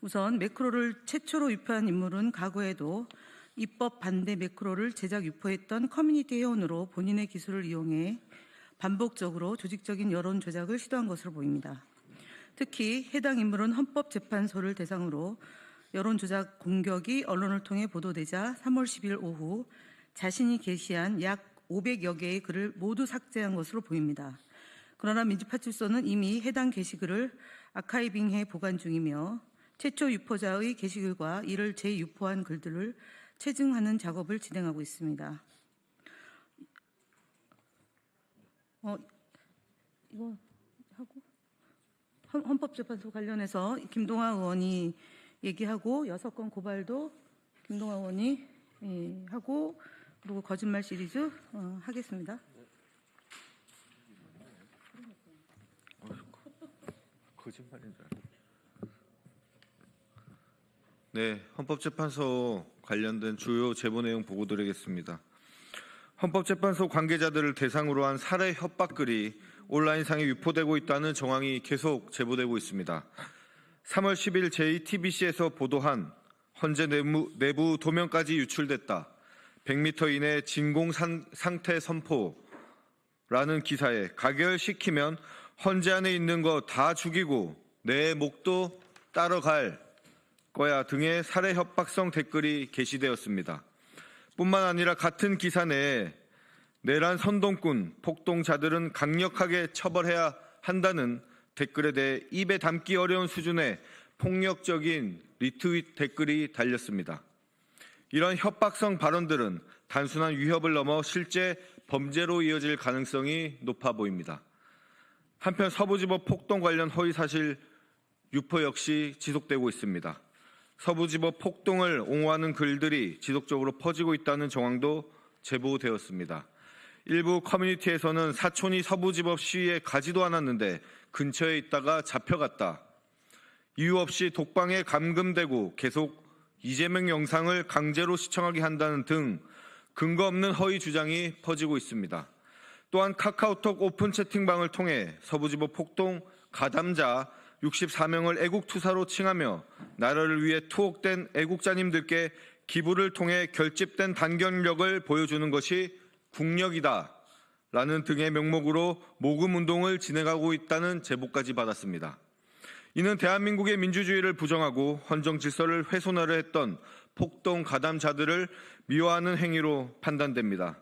우선 매크로를 최초로 유포한 인물은 과거에도 입법 반대 매크로를 제작 유포했던 커뮤니티 회원으로 본인의 기술을 이용해 반복적으로 조직적인 여론 조작을 시도한 것으로 보입니다. 특히 해당 인물은 헌법재판소를 대상으로 여론 조작 공격이 언론을 통해 보도되자 3월 10일 오후 자신이 게시한 약 500여 개의 글을 모두 삭제한 것으로 보입니다. 그러나 민주파출소는 이미 해당 게시글을 아카이빙해 보관 중이며 최초 유포자의 게시글과 이를 재유포한 글들을 체증하는 작업을 진행하고 있습니다. 이거 하고 헌법재판소 관련해서 김동완 의원이 얘기하고 6건 고발도 김동완 의원이 하고 그리고 거짓말 시리즈 하겠습니다. 거짓말인 줄 알았네. 네, 헌법재판소 관련된 주요 제보 내용 보고드리겠습니다. 헌법재판소 관계자들을 대상으로 한 살해 협박글이 온라인상에 유포되고 있다는 정황이 계속 제보되고 있습니다. 3월 10일 JTBC에서 보도한 헌재 내부 도면까지 유출됐다. 100m 이내 진공 상태 선포라는 기사에 가결시키면 헌재 안에 있는 거 다 죽이고 내 목도 따라갈 거야 등의 살해 협박성 댓글이 게시되었습니다. 뿐만 아니라 같은 기사 내에 내란 선동꾼, 폭동자들은 강력하게 처벌해야 한다는 댓글에 대해 입에 담기 어려운 수준의 폭력적인 리트윗 댓글이 달렸습니다. 이런 협박성 발언들은 단순한 위협을 넘어 실제 범죄로 이어질 가능성이 높아 보입니다. 한편 서부지법 폭동 관련 허위사실 유포 역시 지속되고 있습니다. 서부지법 폭동을 옹호하는 글들이 지속적으로 퍼지고 있다는 정황도 제보되었습니다. 일부 커뮤니티에서는 사촌이 서부지법 시위에 가지도 않았는데 근처에 있다가 잡혀갔다. 이유 없이 독방에 감금되고 계속 이재명 영상을 강제로 시청하게 한다는 등 근거 없는 허위 주장이 퍼지고 있습니다. 또한 카카오톡 오픈 채팅방을 통해 서부지법 폭동 가담자 64명을 애국투사로 칭하며 나라를 위해 투옥된 애국자님들께 기부를 통해 결집된 단결력을 보여주는 것이 국력이다 라는 등의 명목으로 모금운동을 진행하고 있다는 제보까지 받았습니다. 이는 대한민국의 민주주의를 부정하고 헌정질서를 훼손하려 했던 폭동 가담자들을 미화하는 행위로 판단됩니다.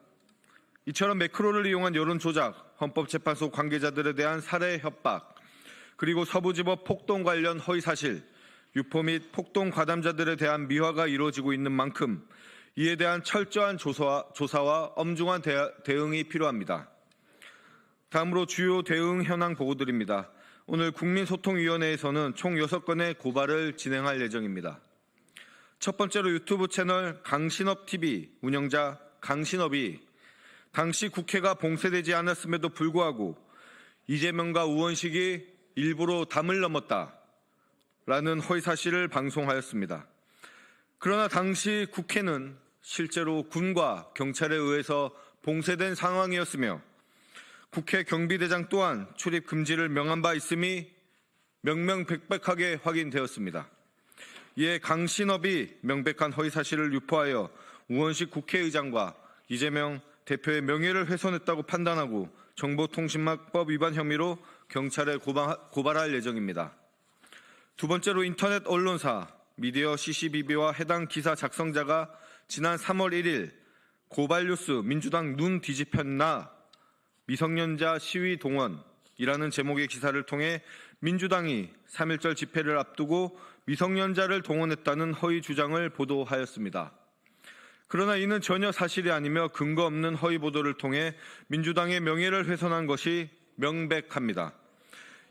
이처럼 매크로를 이용한 여론조작, 헌법재판소 관계자들에 대한 살해 협박, 그리고 서부지법 폭동 관련 허위사실, 유포 및 폭동 가담자들에 대한 미화가 이루어지고 있는 만큼 이에 대한 철저한 조사와 엄중한 대응이 필요합니다. 다음으로 주요 대응 현황 보고드립니다. 오늘 국민소통위원회에서는 총 6건의 고발을 진행할 예정입니다. 첫 번째로 유튜브 채널 강신업TV 운영자 강신업이 당시 국회가 봉쇄되지 않았음에도 불구하고 이재명과 우원식이 일부러 담을 넘었다라는 허위사실을 방송하였습니다. 그러나 당시 국회는 실제로 군과 경찰에 의해서 봉쇄된 상황이었으며 국회 경비대장 또한 출입 금지를 명한 바 있음이 명명백백하게 확인되었습니다. 이에 강신업이 명백한 허위사실을 유포하여 우원식 국회의장과 이재명 대표의 명예를 훼손했다고 판단하고 정보통신망법 위반 혐의로 경찰에 고발할 예정입니다. 두 번째로 인터넷 언론사 미디어 CCBB와 해당 기사 작성자가 지난 3월 1일 고발뉴스 민주당 눈 뒤집혔나 미성년자 시위 동원이라는 제목의 기사를 통해 민주당이 3.1절 집회를 앞두고 미성년자를 동원했다는 허위 주장을 보도하였습니다. 그러나 이는 전혀 사실이 아니며 근거 없는 허위 보도를 통해 민주당의 명예를 훼손한 것이 명백합니다.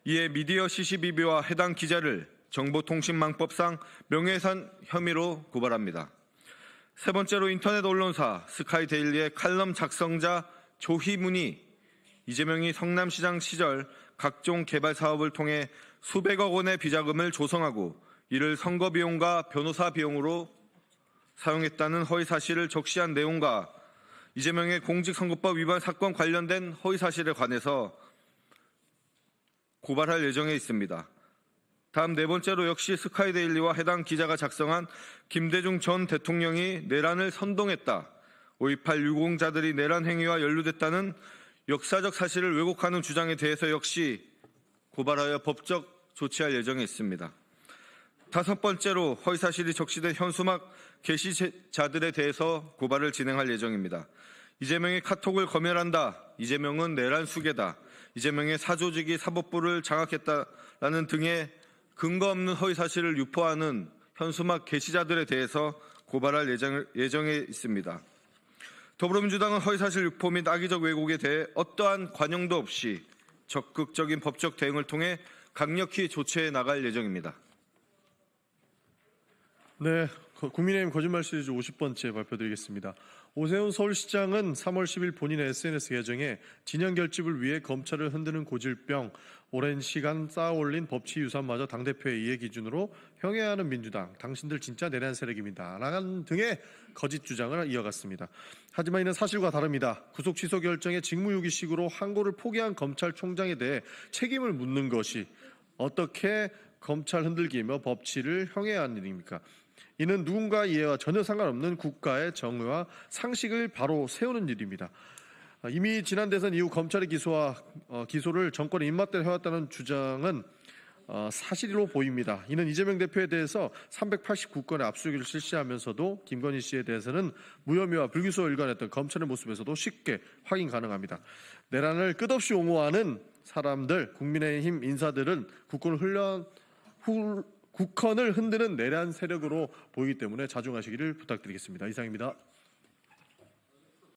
이에 미디어 CCBB와 해당 기자를 정보통신망법상 명예훼손 혐의로 고발합니다. 세 번째로 인터넷 언론사 스카이데일리의 칼럼 작성자 조희문이 이재명이 성남시장 시절 각종 개발 사업을 통해 수백억 원의 비자금을 조성하고 이를 선거 비용과 변호사 비용으로 사용했다는 허위 사실을 적시한 내용과 이재명의 공직선거법 위반 사건 관련된 허위 사실에 관해서 고발할 예정에 있습니다. 다음 네 번째로 역시 스카이데일리와 해당 기자가 작성한 김대중 전 대통령이 내란을 선동했다. 5.28 유공자들이 내란 행위와 연루됐다는 역사적 사실을 왜곡하는 주장에 대해서 역시 고발하여 법적 조치할 예정에 있습니다. 다섯 번째로 허위사실이 적시된 현수막 게시자들에 대해서 고발을 진행할 예정입니다. 이재명이 카톡을 검열한다. 이재명은 내란 수괴다. 이재명의 사조직이 사법부를 장악했다라는 등의 근거 없는 허위사실을 유포하는 현수막 게시자들에 대해서 고발할 예정에 있습니다. 더불어민주당은 허위사실 유포 및 악의적 왜곡에 대해 어떠한 관용도 없이 적극적인 법적 대응을 통해 강력히 조치해 나갈 예정입니다. 네, 국민의힘 거짓말 시리즈 50번째 발표드리겠습니다. 오세훈 서울시장은 3월 10일 본인의 SNS 계정에 진영 결집을 위해 검찰을 흔드는 고질병, 오랜 시간 쌓아올린 법치 유산마저 당대표의 이해 기준으로 형해하는 민주당, 당신들 진짜 내란 세력입니다. 라는 등의 거짓 주장을 이어갔습니다. 하지만 이는 사실과 다릅니다. 구속 취소 결정에 직무유기식으로 항고를 포기한 검찰총장에 대해 책임을 묻는 것이 어떻게 검찰 흔들기며 법치를 형해한 일입니까? 이는 누군가 이해와 전혀 상관없는 국가의 정의와 상식을 바로 세우는 일입니다. 이미 지난 대선 이후 검찰의 기소를 정권의 입맛대로 해왔다는 주장은 사실로 보입니다. 이는 이재명 대표에 대해서 389건의 압수수색을 실시하면서도 김건희 씨에 대해서는 무혐의와 불기소를 일관했던 검찰의 모습에서도 쉽게 확인 가능합니다. 내란을 끝없이 옹호하는 사람들, 국민의힘 인사들은 국헌을 흔드는 내란 세력으로 보이기 때문에 자중하시기를 부탁드리겠습니다. 이상입니다.